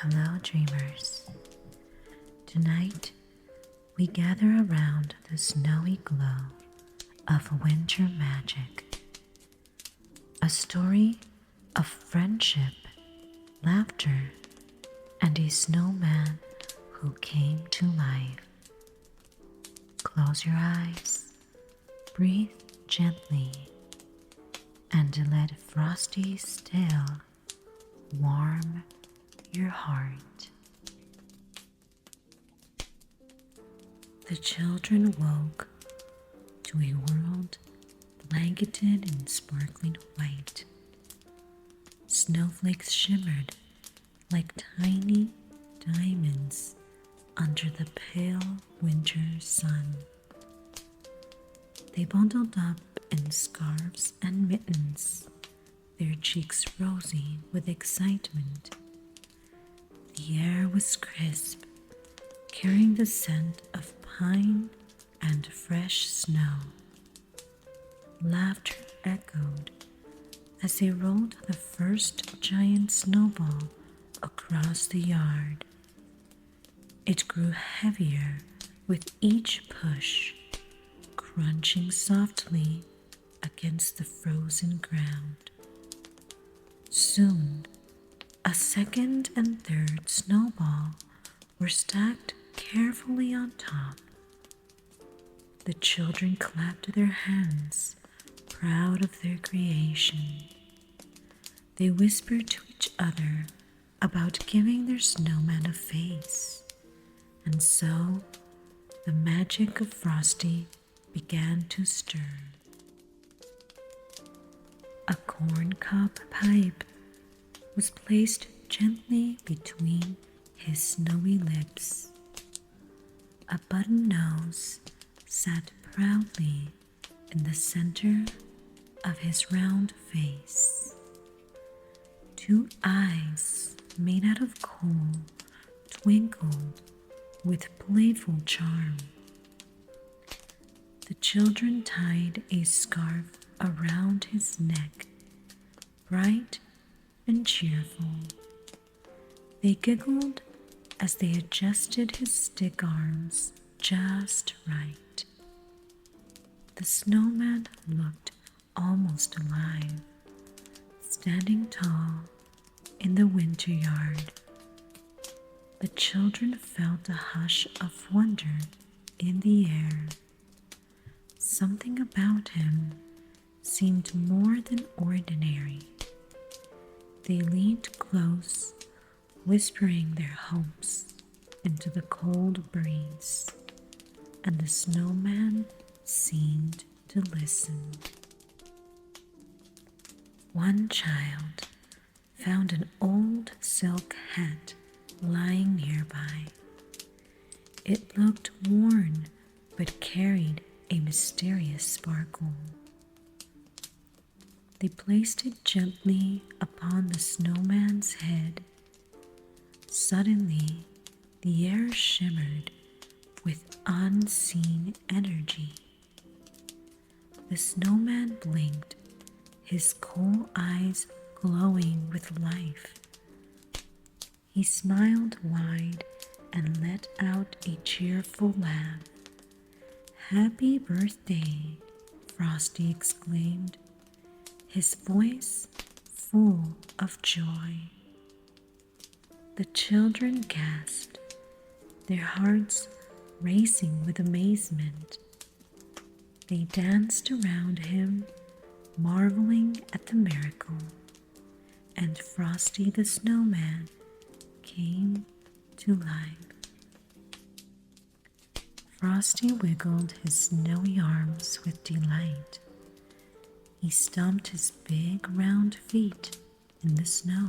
Hello, dreamers. Tonight, we gather around the snowy glow of winter magic. A story of friendship, laughter, and a snowman who came to life. Close your eyes, breathe gently, and let Frosty's tale warm your heart. The children woke to a world blanketed in sparkling white. Snowflakes shimmered like tiny diamonds under the pale winter sun. They bundled up in scarves and mittens, their cheeks rosy with excitement. The air was crisp, carrying the scent of pine and fresh snow. Laughter echoed as they rolled the first giant snowball across the yard. It grew heavier with each push, crunching softly against the frozen ground. Soon, a second and third snowball were stacked carefully on top. The children clapped their hands, proud of their creation. They whispered to each other about giving their snowman a face, and so the magic of Frosty began to stir. A corncob pipe was placed gently between his snowy lips. A button nose sat proudly in the center of his round face. Two eyes made out of coal twinkled with playful charm. The children tied a scarf around his neck, bright and cheerful. They giggled as they adjusted his stick arms just right. The snowman looked almost alive, standing tall in the winter yard. The children felt a hush of wonder in the air. Something about him seemed more than ordinary. They leaned close, whispering their hopes into the cold breeze, and the snowman seemed to listen. One child found an old silk hat lying nearby. It looked worn but carried a mysterious sparkle. They placed it gently upon the snowman's head. Suddenly, the air shimmered with unseen energy. The snowman blinked, his coal eyes glowing with life. He smiled wide and let out a cheerful laugh. "Happy birthday!" Frosty exclaimed, his voice full of joy. The children gasped, their hearts racing with amazement. They danced around him, marveling at the miracle, and Frosty the Snowman came to life. Frosty wiggled his snowy arms with delight. He stomped his big round feet in the snow.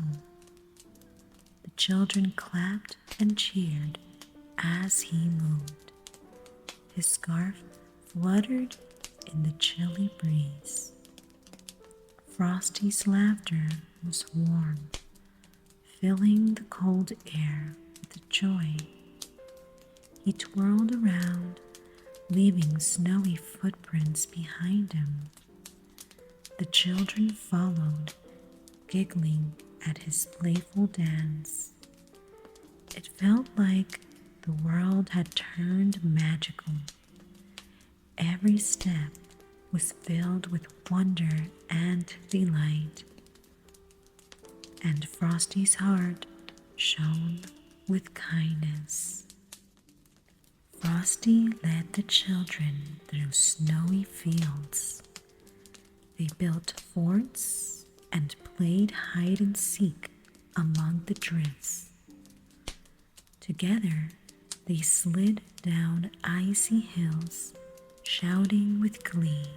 The children clapped and cheered as he moved. His scarf fluttered in the chilly breeze. Frosty's laughter was warm, filling the cold air with joy. He twirled around, leaving snowy footprints behind him. The children followed, giggling at his playful dance. It felt like the world had turned magical. Every step was filled with wonder and delight, and Frosty's heart shone with kindness. Frosty led the children through snowy fields. They built forts and played hide and seek among the drifts. Together, they slid down icy hills, shouting with glee.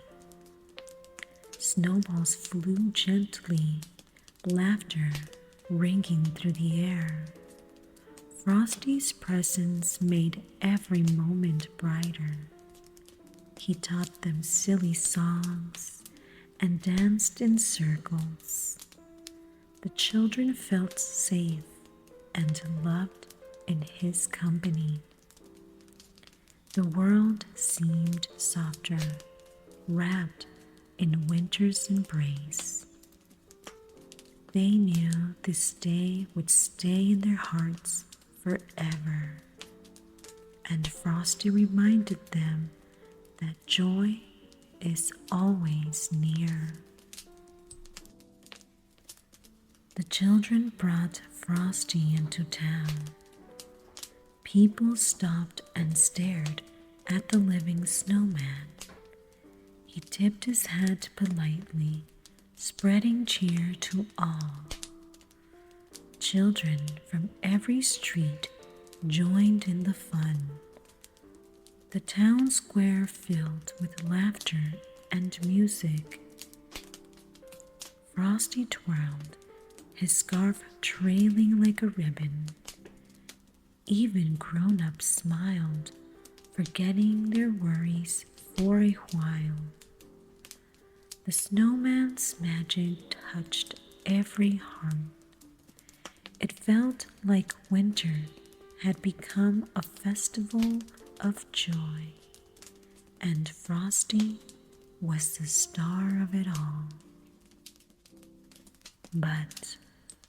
Snowballs flew gently, laughter ringing through the air. Frosty's presence made every moment brighter. He taught them silly songs and danced in circles. The children felt safe and loved in his company. The world seemed softer, wrapped in winter's embrace. They knew this day would stay in their hearts forever, and Frosty reminded them that joy is always near. The children brought Frosty into town. People stopped and stared at the living snowman. He tipped his hat politely, spreading cheer to all. Children from every street joined in the fun. The town square filled with laughter and music. Frosty twirled, his scarf trailing like a ribbon. Even grown-ups smiled, forgetting their worries for a while. The snowman's magic touched every heart. It felt like winter had become a festival of joy, and Frosty was the star of it all. But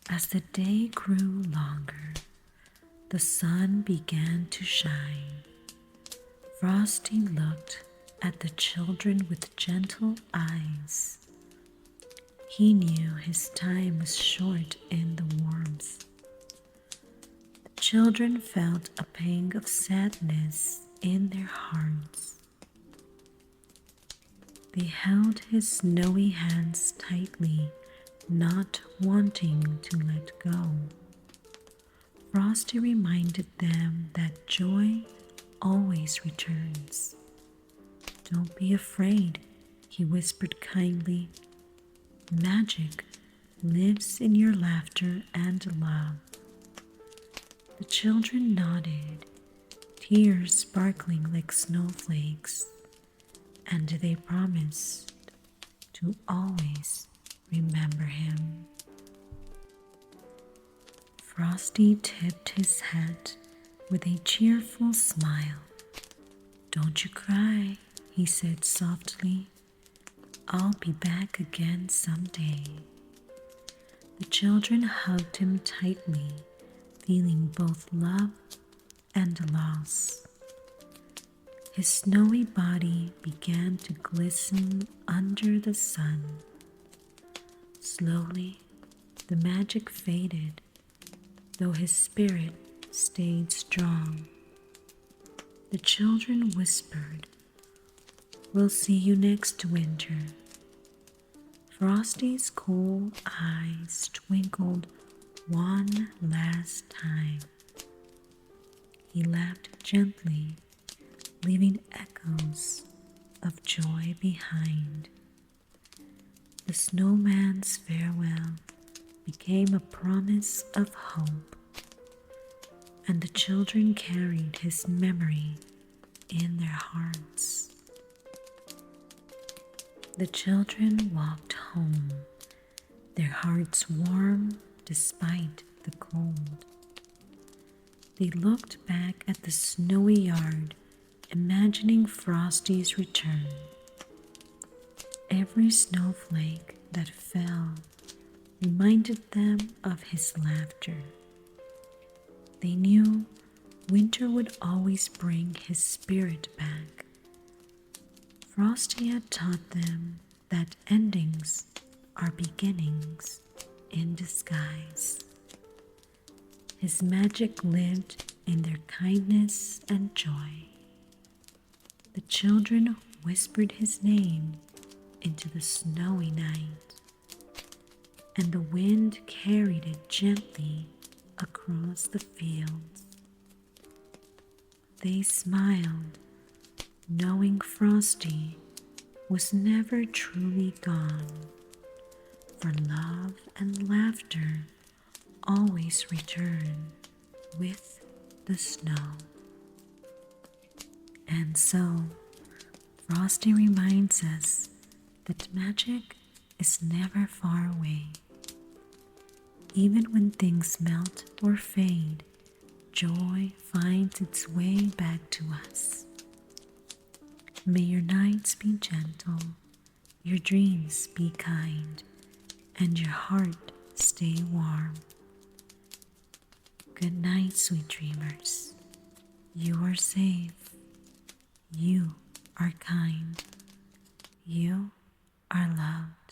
as the day grew longer, the sun began to shine. Frosty looked at the children with gentle eyes. He knew his time was short in the warmth. The children felt a pang of sadness in their hearts. They held his snowy hands tightly, not wanting to let go. Frosty reminded them that joy always returns. "Don't be afraid," he whispered kindly. "Magic lives in your laughter and love." The children nodded, tears sparkling like snowflakes, and they promised to always remember him. Frosty tipped his hat with a cheerful smile. "Don't you cry," he said softly. "I'll be back again someday." The children hugged him tightly, feeling both love and loss. His snowy body began to glisten under the sun. Slowly, the magic faded, though his spirit stayed strong. The children whispered, "We'll see you next winter." Frosty's cool eyes twinkled one last time. He laughed gently, leaving echoes of joy behind. The snowman's farewell became a promise of hope, and the children carried his memory in their hearts. The children walked home, their hearts warm despite the cold. They looked back at the snowy yard, imagining Frosty's return. Every snowflake that fell reminded them of his laughter. They knew winter would always bring his spirit back. Frosty had taught them that endings are beginnings in disguise. His magic lived in their kindness and joy. The children whispered his name into the snowy night, and the wind carried it gently across the fields. They smiled, knowing Frosty was never truly gone, for love and laughter always return with the snow. And so, Frosty reminds us that magic is never far away. Even when things melt or fade, joy finds its way back to us. May your nights be gentle, your dreams be kind, and your heart stay warm. Good night, sweet dreamers. You are safe. You are kind. You are loved.